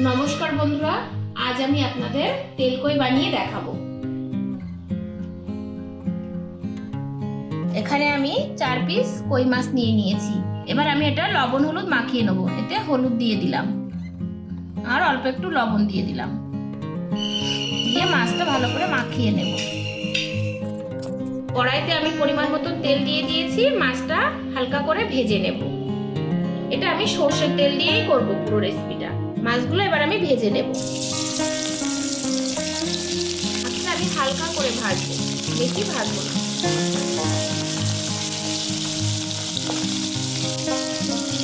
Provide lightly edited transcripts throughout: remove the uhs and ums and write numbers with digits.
নমস্কার বন্ধুরা, আজ আমি আপনাদের তেলকই বানিয়ে দেখাবো। এখানে আমি 4 পিস কই মাছ নিয়ে নিয়েছি। এবার আমি এটা লবণ হলুদ মাখিয়ে নেব। এতে হলুদ দিয়ে দিলাম আর অল্প একটু লবণ দিয়ে দিলাম, দিয়ে মাছটা ভালো করে মাখিয়ে নেব। কড়াইতে আমি পরিমাণ মতো তেল দিয়ে দিয়েছি, মাছটা হালকা করে ভেজে নেব। এটা আমি সর্ষের তেল দিয়েই করব পুরো রেসিপিটা। মাছগুলো এবার আমি ভেজে নেব। আচ্ছা, আমি হালকা করে ভাজবো, বেশি ভাজবো না।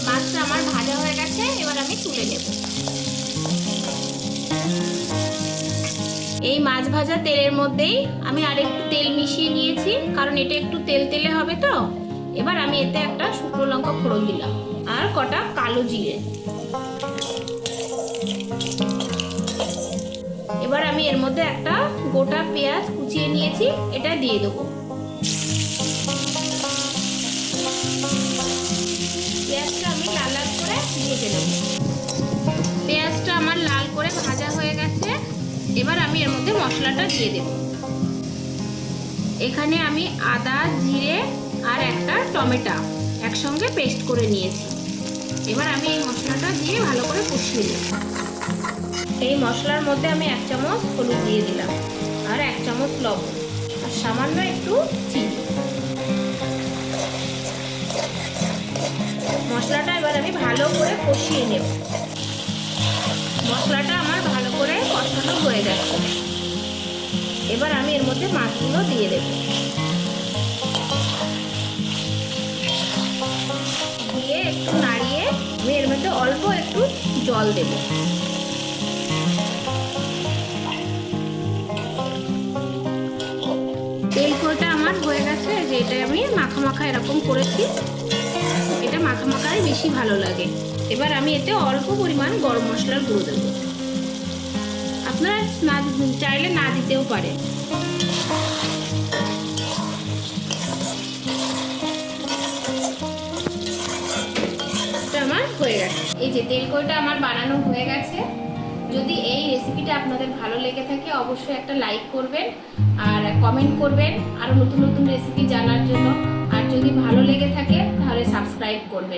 মাছটা আমার ভাজা হয়ে গেছে, এবার আমি তুলে নেব। এই মাছ ভাজা তেলের মধ্যেই আমি আরেকটু তেল মিশিয়ে নিয়েছি, কারণ এটা একটু তেল তেলে হবে তো। এবার আমি এতে একটা শুকনো লঙ্কা ফোড়ন দিলাম আর কটা কালো জিরে। এবার আমি এর মধ্যে একটা গোটা পেঁয়াজ কুচিয়ে নিয়েছি, এটা দিয়ে দেবো। পেঁয়াজটা আমি লাল লাল করে ভেজে নেব। পেঁয়াজটা আমার লাল করে ভাজা হয়ে গেছে। এবার আমি এর মধ্যে মশলাটা দিয়ে দেব। এখানে আমি আদা, জিরে আর একটা টমেটো একসঙ্গে পেস্ট করে নিয়েছি। এবার আমি এই মশলাটা দিয়ে ভালো করে কষিয়ে নেব। এই মশলার মধ্যে আমি 1 চামচ হলুদ দিয়ে দিলাম আর 1 চামচ লবণ আর সামান্য একটু চিনি। মশলাটা এবার আমি ভালো করে কষিয়ে নেব। মশলাটা আমার ভালো করে কষানো হয়ে গেছে। এবার আমি এর মধ্যে মাছগুলো দিয়ে দেব। দিয়ে একটু নাড়িয়ে আমি এর মধ্যে অল্প একটু জল দেব। তেলকইটা আমার হয়ে গেছে, যে এটা আমি মাখা মাখা এরকম করেছি। এটা মাখা মাখাই বেশি ভালো লাগে। এবার আমি এতে অল্প পরিমাণ গরম মশলার গুঁড়ো দেবো। আপনারা না চাইলে না দিতেও পারেন। এটা আমার হয়ে গেছে। এই যে তেলকইটা আমার বানানো হয়ে গেছে। যদি এই রেসিপিটা আপনাদের ভালো লেগে থাকে, অবশ্যই একটা লাইক করবেন আর কমেন্ট করবেন আরো নতুন নতুন রেসিপি জানার জন্য। আর যদি ভালো লেগে থাকে তাহলে সাবস্ক্রাইব করবেন।